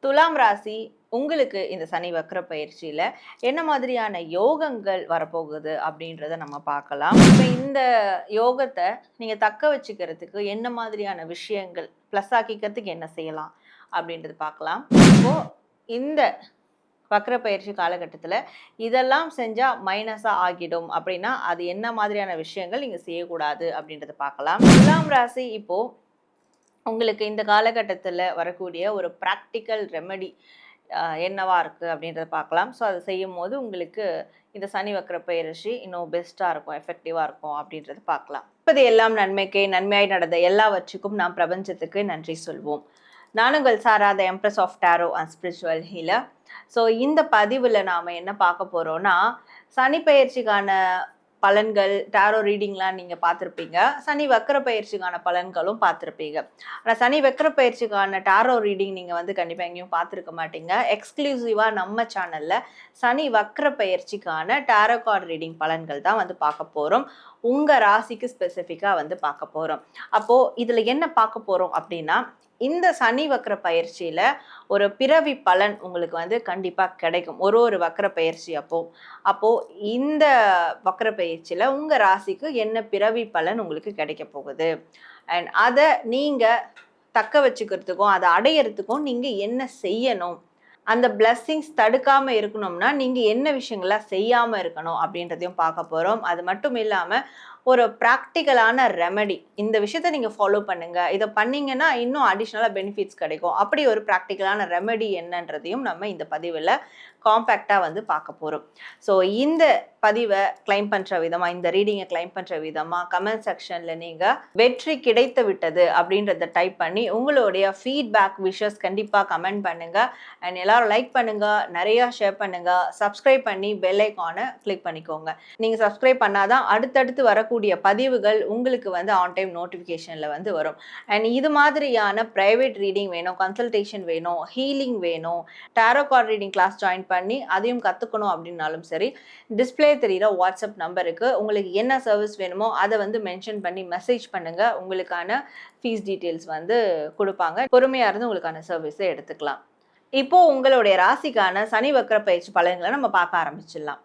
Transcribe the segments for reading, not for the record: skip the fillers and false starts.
துலாம் ராசி உங்களுக்கு இந்த சனி வக்ர பயிற்சியில என்ன மாதிரியான யோகங்கள் வரப்போகுது அப்படின்றத நம்ம பார்க்கலாம். இப்போ இந்த யோகத்தை நீங்க தக்க வச்சுக்கிறதுக்கு என்ன மாதிரியான விஷயங்கள் ப்ளஸ் ஆக்கிக்கிறதுக்கு என்ன செய்யலாம் அப்படின்றது பார்க்கலாம். இப்போ இந்த வக்ர பயிற்சி காலகட்டத்தில் இதெல்லாம் செஞ்சால் மைனஸாக ஆகிடும் அப்படின்னா அது என்ன மாதிரியான விஷயங்கள் நீங்கள் செய்யக்கூடாது அப்படின்றத பார்க்கலாம். துலாம் ராசி இப்போது உங்களுக்கு இந்த காலகட்டத்தில் வரக்கூடிய ஒரு ப்ராக்டிக்கல் ரெமெடி என்னவா இருக்குது அப்படின்றத பார்க்கலாம். ஸோ அதை செய்யும் போது உங்களுக்கு இந்த சனி வக்ர பயிற்சி இன்னும் பெஸ்ட்டாக இருக்கும், எஃபெக்டிவாக இருக்கும் அப்படின்றத பார்க்கலாம். இப்போது எல்லாம் நன்மைக்கே, நன்மையாய் நடந்த எல்லாவற்றுக்கும் நாம் பிரபஞ்சத்துக்கு நன்றி சொல்வோம். நான் உங்கள் Sara the empress of tarot and spiritual healer. So இந்த பதிவில் நாம் என்ன பார்க்க போகிறோன்னா, சனி பயிற்சிக்கான பலன்கள், டாரோ ரீடிங்லாம் நீங்கள் பார்த்துருப்பீங்க. சனி வக்ர பயிற்சிக்கான பலன்களும் பார்த்துருப்பீங்க. ஆனால் சனி வக்ர பயிற்சிக்கான டாரோ ரீடிங் நீங்கள் வந்து கண்டிப்பாக எங்கேயும் பார்த்துருக்க மாட்டீங்க. எக்ஸ்க்ளூசிவாக நம்ம சேனலில் சனி வக்ர பயிற்சிக்கான டாரோ கார்டு ரீடிங் பலன்கள் தான் வந்து பார்க்க போகிறோம். உங்கள் ராசிக்கு ஸ்பெசிஃபிக்காக வந்து பார்க்க போகிறோம். அப்போது இதில் என்ன பார்க்க போகிறோம் அப்படின்னா, இந்த சனி வக்ர பயிற்சியில் ஒரு பிறவி பலன் உங்களுக்கு வந்து கண்டிப்பாக கிடைக்கும். ஒரு வக்ர பயிற்சி அப்போது இந்த வக்ர பயிற்சியில் உங்கள் ராசிக்கு என்ன பிறவி பலன் உங்களுக்கு கிடைக்க போகுது, அண்ட் அதை நீங்கள் தக்க வச்சுக்கிறதுக்கும் அதை அடையிறதுக்கும் நீங்கள் என்ன செய்யணும், அந்த பிளஸ்ஸிங்ஸ் தடுக்காமல் இருக்கணும்னா நீங்கள் என்ன விஷயங்கள்லாம் செய்யாமல் இருக்கணும் அப்படின்றதையும் பார்க்க போகிறோம். அது மட்டும் இல்லாமல் ஒரு ப்ராக்டிக்கலான ரெமெடி, இந்த விஷயத்த நீங்கள் ஃபாலோ பண்ணுங்கள், இதை பண்ணிங்கன்னா இன்னும் அடிஷ்னலாக பெனிஃபிட்ஸ் கிடைக்கும், அப்படி ஒரு ப்ராக்டிக்கலான ரெமெடி என்னன்றதையும் நம்ம இந்த பதிவில் காம்பேக்டாக வந்து பார்க்க போகிறோம். ஸோ இந்த பதிவை கிளைம் பண்ணுற விதமாக, இந்த ரீடிங்கை கிளைம் பண்ணுற விதமாக கமெண்ட் செக்ஷனில் நீங்கள் வெற்றி கிடைத்து விட்டது அப்படின்றத டைப் பண்ணி உங்களுடைய ஃபீட்பேக் விஷஸ் கண்டிப்பாக கமெண்ட் பண்ணுங்கள். அண்ட் எல்லாரும் லைக் பண்ணுங்கள், நிறையா ஷேர் பண்ணுங்கள், சப்ஸ்கிரைப் பண்ணி பெல் ஐக்கானை கிளிக் பண்ணிக்கோங்க. நீங்கள் சப்ஸ்கிரைப் பண்ணாதான் அடுத்தடுத்து வரக்கூடிய பதிவுகள் உங்களுக்கு வந்து ஆன் டைம் நோட்டிஃபிகேஷனில் வந்து வரும். அண்ட் இது மாதிரியான ப்ரைவேட் ரீடிங் வேணும், கன்சல்டேஷன் வேணும், ஹீலிங் வேணும், tarot card reading class join பண்ணி அதையும் கற்றுக்கணும் அப்படின்னாலும் சரி, டிஸ்பிளே தெரிகிற வாட்ஸ்அப் நம்பருக்கு உங்களுக்கு என்ன சர்வீஸ் வேணுமோ அதை வந்து மென்ஷன் பண்ணி மெசேஜ் பண்ணுங்கள். உங்களுக்கான ஃபீஸ் டீட்டெயில்ஸ் வந்து கொடுப்பாங்க. பொறுமையாக இருந்து உங்களுக்கான சர்வீஸை எடுத்துக்கலாம். இப்போது உங்களுடைய ராசிக்கான சனி வக்ர பயிற்சி பலன்களை நம்ம பார்க்க ஆரம்பிச்சிடலாம்.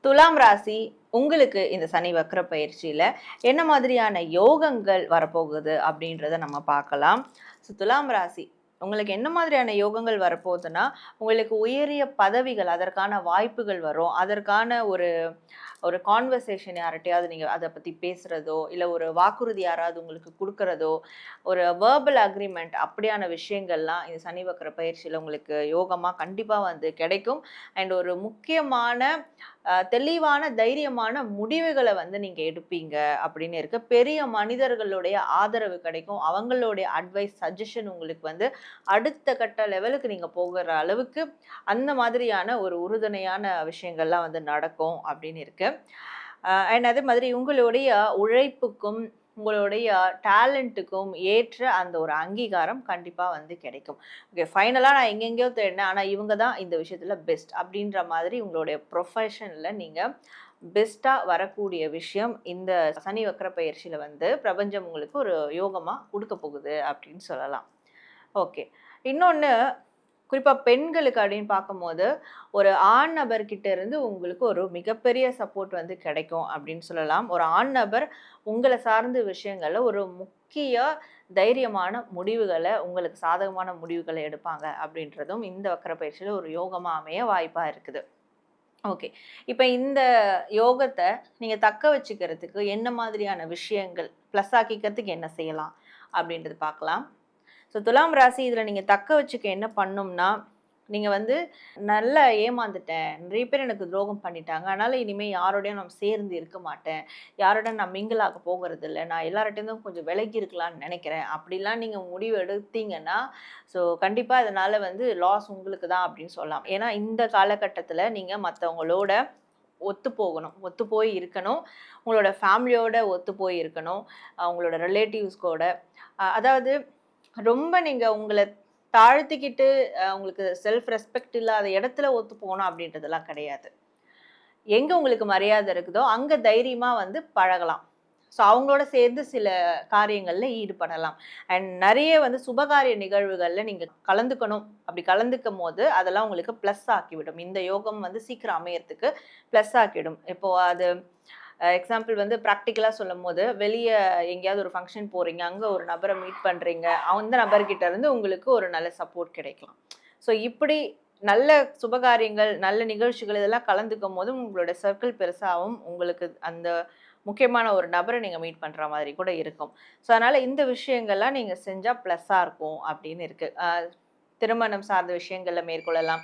துலாம் ராசி உங்களுக்கு இந்த சனி வக்ர பயிற்சியில் என்ன மாதிரியான யோகங்கள் வரப்போகுது அப்படின்றத நம்ம பார்க்கலாம். ஸோ துலாம் ராசி உங்களுக்கு என்ன மாதிரியான யோகங்கள் வரப்போகுதுன்னா, உங்களுக்கு உயரிய பதவிகள், அதற்கான வாய்ப்புகள் வரும். அதற்கான ஒரு கான்வர்சேஷன் யார்கிட்டையாவது நீங்கள் அதை பற்றி பேசுகிறதோ, இல்லை ஒரு வாக்குறுதி யாராவது உங்களுக்கு கொடுக்குறதோ, ஒரு வேர்பல் அக்ரிமெண்ட் அப்படியான விஷயங்கள்லாம் இந்த சனி வக்ர பயிற்சியில் உங்களுக்கு யோகமாக கண்டிப்பாக வந்து கிடைக்கும். அண்ட் ஒரு முக்கியமான தெளிவான தைரியமான முடிவுகளை வந்து நீங்கள் எடுப்பீங்க அப்படின்னு இருக்கு. பெரிய மனிதர்களுடைய ஆதரவு கிடைக்கும். அவங்களுடைய அட்வைஸ், சஜஷன் உங்களுக்கு வந்து அடுத்த கட்ட லெவலுக்கு நீங்கள் போகிற அளவுக்கு அந்த மாதிரியான ஒரு உறுதுணையான விஷயங்கள்லாம் வந்து நடக்கும் அப்படின்னு இருக்கு. அண்ட் அதே மாதிரி உங்களுடைய உழைப்புக்கும் உங்களுடைய டேலண்ட்டுக்கும் ஏற்ற அந்த ஒரு அங்கீகாரம் கண்டிப்பாக வந்து கிடைக்கும். ஓகே, ஃபைனலாக நான் எங்கெங்கேயோ தேடினேன், ஆனால் இவங்க தான் இந்த விஷயத்தில் பெஸ்ட் அப்படின்ற மாதிரி உங்களுடைய ப்ரொஃபஷனில் நீங்கள் பெஸ்ட்டாக வரக்கூடிய விஷயம் இந்த சனி வக்ர பயிற்சியில் வந்து பிரபஞ்சம் உங்களுக்கு ஒரு யோகமாக கொடுக்க போகுது அப்படின்னு சொல்லலாம். ஓகே, இன்னொன்று குறிப்பாக பெண்களுக்கு அப்படின்னு பார்க்கும்போது ஒரு ஆண் நபர்கிட்ட இருந்து உங்களுக்கு ஒரு மிகப்பெரிய சப்போர்ட் வந்து கிடைக்கும் அப்படின்னு சொல்லலாம். ஒரு ஆண் நபர் உங்களை சார்ந்த விஷயங்களில் ஒரு முக்கிய தைரியமான முடிவுகளை, உங்களுக்கு சாதகமான முடிவுகளை எடுப்பாங்க அப்படின்றதும் இந்த வக்ர பயிற்சியில் ஒரு யோகமாக அமைய வாய்ப்பாக இருக்குது. ஓகே, இப்போ இந்த யோகத்தை நீங்கள் தக்க வச்சுக்கிறதுக்கு என்ன மாதிரியான விஷயங்கள் ப்ளஸ் ஆக்கிக்கிறதுக்கு என்ன செய்யலாம் அப்படின்றது பார்க்கலாம். ஸோ துலாம் ராசி இதில் நீங்கள் தக்க வச்சுக்க என்ன பண்ணணும்னா, நீங்கள் வந்து நல்லா ஏமாந்துட்டேன், நிறைய பேர் எனக்கு துரோகம் பண்ணிட்டாங்க, அதனால் இனிமேல் யாரோடையும் நான் சேர்ந்து இருக்க மாட்டேன், யாரோட நான் மிங்கிளாக போகிறது இல்லை, நான் எல்லார்கிட்டையும் கொஞ்சம் விலகி இருக்கலாம்னு நினைக்கிறேன், அப்படிலாம் நீங்கள் முடிவு எடுத்தீங்கன்னா ஸோ கண்டிப்பாக இதனால் வந்து லாஸ் உங்களுக்கு தான் அப்படின்னு சொல்லலாம். ஏன்னா இந்த காலகட்டத்தில் நீங்கள் மற்றவங்களோட ஒத்து போகணும், ஒத்து போய் இருக்கணும். உங்களோட ஃபேமிலியோட ஒத்து போய் இருக்கணும், உங்களோட ரிலேட்டிவ்ஸ்கோட. அதாவது ரொம்ப நீங்க உங்கள தாழ்த்திக்கிட்டு உங்களுக்கு செல்ஃப் ரெஸ்பெக்ட் இல்லாத இடத்துல ஒத்து போகணும் அப்படின்றதெல்லாம் கிடையாது. எங்க உங்களுக்கு மரியாதை இருக்குதோ அங்க தைரியமா வந்து பழகலாம். ஸோ அவங்களோட சேர்ந்து சில காரியங்கள்ல ஈடுபடலாம். அண்ட் நிறைய வந்து சுபகாரிய நிகழ்வுகள்ல நீங்க கலந்துக்கணும். அப்படி கலந்துக்கும் போது அதெல்லாம் உங்களுக்கு ப்ளஸ் ஆக்கிவிடும். இந்த யோகம் வந்து சீக்கிரம் அமையறதுக்கு ப்ளஸ் ஆக்கிடும். இப்போ அது எக்ஸாம்பிள் வந்து ப்ராக்டிக்கலா சொல்லும்போது, வெளிய எங்கேயாவது ஒரு ஃபங்ஷன் போறீங்க, அங்க ஒரு நபர மீட் பண்றீங்க. அந்த நபர்கிட்ட இருந்து உங்களுக்கு ஒரு நல்ல சப்போர்ட் கிடைக்கலாம். ஸோ இப்படி நல்ல சுபகாரியங்கள், நல்ல நிகழ்ச்சிகள் இதெல்லாம் கலந்துக்கும் போது உங்களோட சர்க்கிள் பெருசாவும், உங்களுக்கு அந்த முக்கியமான ஒரு நபரை நீங்க மீட் பண்ற மாதிரி கூட இருக்கும். ஸோ அதனால இந்த விஷயங்கள்லாம் நீங்க செஞ்சா ப்ளஸ்ஸா இருக்கும் அப்படின்னு இருக்கு. திருமணம் சார்ந்த விஷயங்கள்ல மேற்கொள்ளலாம்.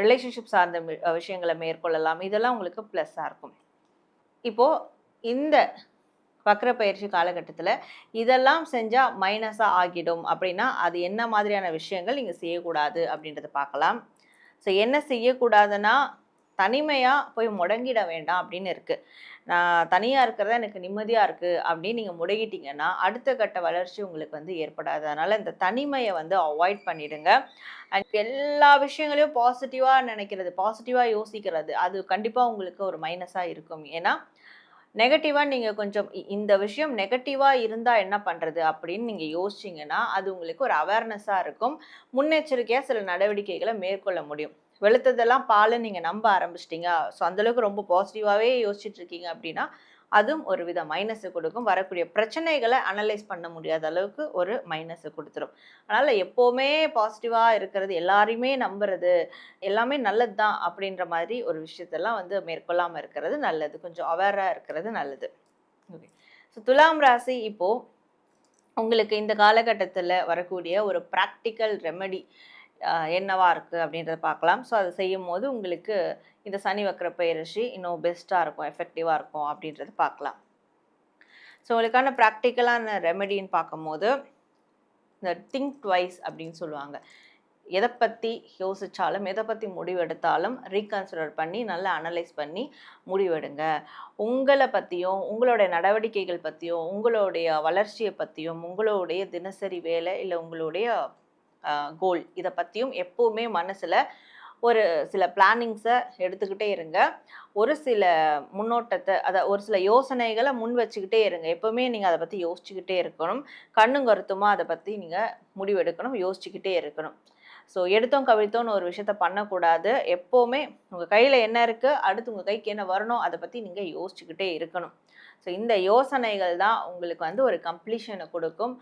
ரிலேஷன்ஷிப் சார்ந்த விஷயங்களை மேற்கொள்ளலாம். இதெல்லாம் உங்களுக்கு ப்ளஸ்ஸா இருக்கும். இப்போ இந்த வக்ர பயிற்சி காலகட்டத்தில் இதெல்லாம் செஞ்சால் மைனஸாக ஆகிடும் அப்படின்னா அது என்ன மாதிரியான விஷயங்கள் நீங்கள் செய்யக்கூடாது அப்படின்றத பார்க்கலாம். ஸோ என்ன செய்யக்கூடாதுன்னா, தனிமையாக போய் முடங்கிட வேண்டாம் அப்படின்னு இருக்குது. நான் தனியாக இருக்கிறதா எனக்கு நிம்மதியாக இருக்குது அப்படின்னு நீங்கள் முடங்கிட்டீங்கன்னா அடுத்த கட்ட வளர்ச்சி உங்களுக்கு வந்து ஏற்படாது. அதனால் இந்த தனிமையை வந்து அவாய்ட் பண்ணிடுங்க. அண்ட் எல்லா விஷயங்களையும் பாசிட்டிவாக நினைக்கிறது, பாசிட்டிவாக யோசிக்கிறது, அது கண்டிப்பாக உங்களுக்கு ஒரு மைனஸாக இருக்கும். ஏன்னா நெகட்டிவாக நீங்கள் கொஞ்சம் இந்த விஷயம் நெகட்டிவாக இருந்தால் என்ன பண்ணுறது அப்படின்னு நீங்கள் யோசிச்சிங்கன்னா அது உங்களுக்கு ஒரு அவேர்னஸாக இருக்கும். முன்னெச்சரிக்கையாக சில நடவடிக்கைகளை மேற்கொள்ள முடியும். வெளுத்ததெல்லாம் பாலுன்னு நீங்கள் நம்ப ஆரம்பிச்சிட்டிங்க, ஸோ அந்தளவுக்கு ரொம்ப பாசிட்டிவாகவே யோசிச்சுட்டு இருக்கீங்க அப்படின்னா அதுவும் ஒரு வித மைனஸை கொடுக்கும். வரக்கூடிய பிரச்சனைகளை அனலைஸ் பண்ண முடியாத அளவுக்கு ஒரு மைனஸை கொடுத்துரும். அதனால் எப்போவுமே பாசிட்டிவாக இருக்கிறது, எல்லாரையுமே நம்புறது, எல்லாமே நல்லது தான் அப்படின்ற மாதிரி ஒரு விஷயத்தெல்லாம் வந்து மேற்கொள்ளாமல் இருக்கிறது நல்லது. கொஞ்சம் அவேராக இருக்கிறது நல்லது. ஓகே. ஸோ துலாம் ராசி இப்போது உங்களுக்கு இந்த காலகட்டத்தில் வரக்கூடிய ஒரு ப்ராக்டிக்கல் ரெமெடி என்னவா இருக்குது அப்படின்றத பார்க்கலாம். ஸோ அதை செய்யும் போது உங்களுக்கு இந்த சனி வக்ர பயிற்சி இன்னும் பெஸ்ட்டாக இருக்கும், எஃபெக்டிவாக இருக்கும் அப்படின்றத பார்க்கலாம். ஸோ உங்களுக்கான ப்ராக்டிக்கலான ரெமெடின்னு பார்க்கும்போது இந்த திங்க் ட்வைஸ் அப்படின்னு சொல்லுவாங்க. எதை பற்றி யோசித்தாலும், எதை பற்றி முடிவெடுத்தாலும் ரீகன்சிடர் பண்ணி நல்லா அனலைஸ் பண்ணி முடிவெடுங்க. உங்களை பற்றியும், உங்களுடைய நடவடிக்கைகள் பற்றியும், உங்களுடைய வளர்ச்சியை பற்றியும், உங்களுடைய தினசரி வேலை இல்லை உங்களுடைய கோல் இதை பற்றியும் எப்போவுமே மனசில் ஒரு சில பிளானிங்ஸை எடுத்துக்கிட்டே இருங்க. ஒரு சில முன்னோட்டத்தை, ஒரு சில யோசனைகளை முன் வச்சுக்கிட்டே இருங்க. எப்போவுமே நீங்கள் அதை பற்றி யோசிச்சுக்கிட்டே இருக்கணும். கண்ணும் கருத்துமாக அதை பற்றி நீங்கள் முடிவெடுக்கணும், யோசிச்சுக்கிட்டே இருக்கணும். ஸோ எடுத்தோம் கவிழ்த்தோன்னு ஒரு விஷயத்த பண்ணக்கூடாது. எப்போவுமே உங்கள் கையில் என்ன இருக்குது, அடுத்து உங்கள் கைக்கு என்ன வரணும், அதை பற்றி நீங்கள் யோசிச்சுக்கிட்டே இருக்கணும். ஸோ இந்த யோசனைகள் தான் உங்களுக்கு வந்து ஒரு கம்ப்ளீஷனை கொடுக்கும்.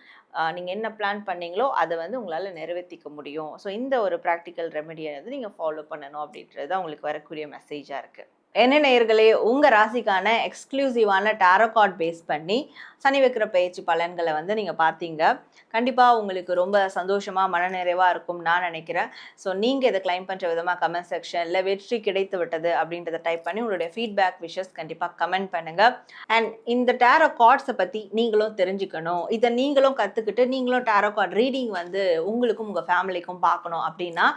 நீங்கள் என்ன பிளான் பண்ணீங்களோ அதை வந்து உங்களால் நிறைவேற்றிக்க முடியும். ஸோ இந்த ஒரு ப்ராக்டிக்கல் ரெமெடியை வந்து நீங்கள் ஃபாலோ பண்ணணும் அப்படின்றது தான் உங்களுக்கு வரக்கூடிய மெசேஜாக இருக்குது. என்ன நேயர்களே, உங்கள் ராசிக்கான எக்ஸ்க்ளூசிவான டாரோ கார்ட் பேஸ் பண்ணி சனி வக்ர பயிற்சி பலன்களை வந்து நீங்கள் பார்த்தீங்க. கண்டிப்பாக உங்களுக்கு ரொம்ப சந்தோஷமாக மனநிறைவாக இருக்கும் நான் நினைக்கிறேன். ஸோ நீங்கள் இதை கிளைம் பண்ணுற விதமாக கமெண்ட் செக்ஷனில் வெற்றி கிடைத்து விட்டது அப்படின்றத டைப் பண்ணி உங்களுடைய ஃபீட்பேக் விஷஸ் கண்டிப்பாக கமெண்ட் பண்ணுங்கள். அண்ட் இந்த டாரோ கார்ட்ஸை பற்றி நீங்களும் தெரிஞ்சுக்கணும், இதை நீங்களும் கற்றுக்கிட்டு நீங்களும் டாரோ கார்ட் ரீடிங் வந்து உங்களுக்கும் உங்கள் ஃபேமிலிக்கும் பார்க்கணும் அப்படின்னா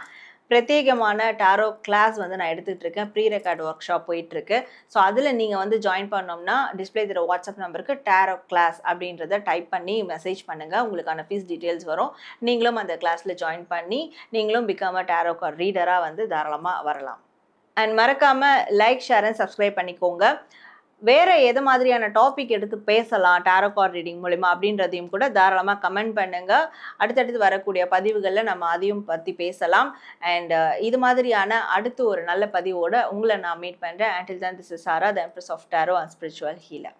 பிரத்யேகமான டாரோ கிளாஸ் வந்து நான் எடுத்துகிட்டு இருக்கேன். ப்ரீ ரெக்கார்ட் ஒர்க் ஷாப் போயிட்டுருக்கு. ஸோ அதில் நீங்கள் வந்து ஜாயின் பண்ணோம்னா டிஸ்பிளே தர வாட்ஸ்அப் நம்பருக்கு டாரோ கிளாஸ் அப்படின்றத டைப் பண்ணி மெசேஜ் பண்ணுங்கள். உங்களுக்கான ஃபீஸ் டீட்டெயில்ஸ் வரும். நீங்களும் அந்த கிளாஸில் ஜாயின் பண்ணி நீங்களும் பிகம் அ டாரோ கார்ட் ரீடராக வந்து தாராளமாக வரலாம். அண்ட் மறக்காமல் லைக், ஷேர் அண்ட் சப்ஸ்கிரைப் பண்ணிக்கோங்க. வேறு எது மாதிரியான டாபிக் எடுத்து பேசலாம் டாரோ கார்ட் ரீடிங் மூலிமா அப்படின்றதையும் கூட தாராளமாக கமெண்ட் பண்ணுங்கள். அடுத்தடுத்து வரக்கூடிய பதிவுகளில் நம்ம அதையும் பற்றி பேசலாம். அண்ட் இது மாதிரியான அடுத்து ஒரு நல்ல பதிவோடு உங்களை நான் மீட் பண்ணுறேன். Until then, this is Sara, the Empress of Tarot and Spiritual Healer.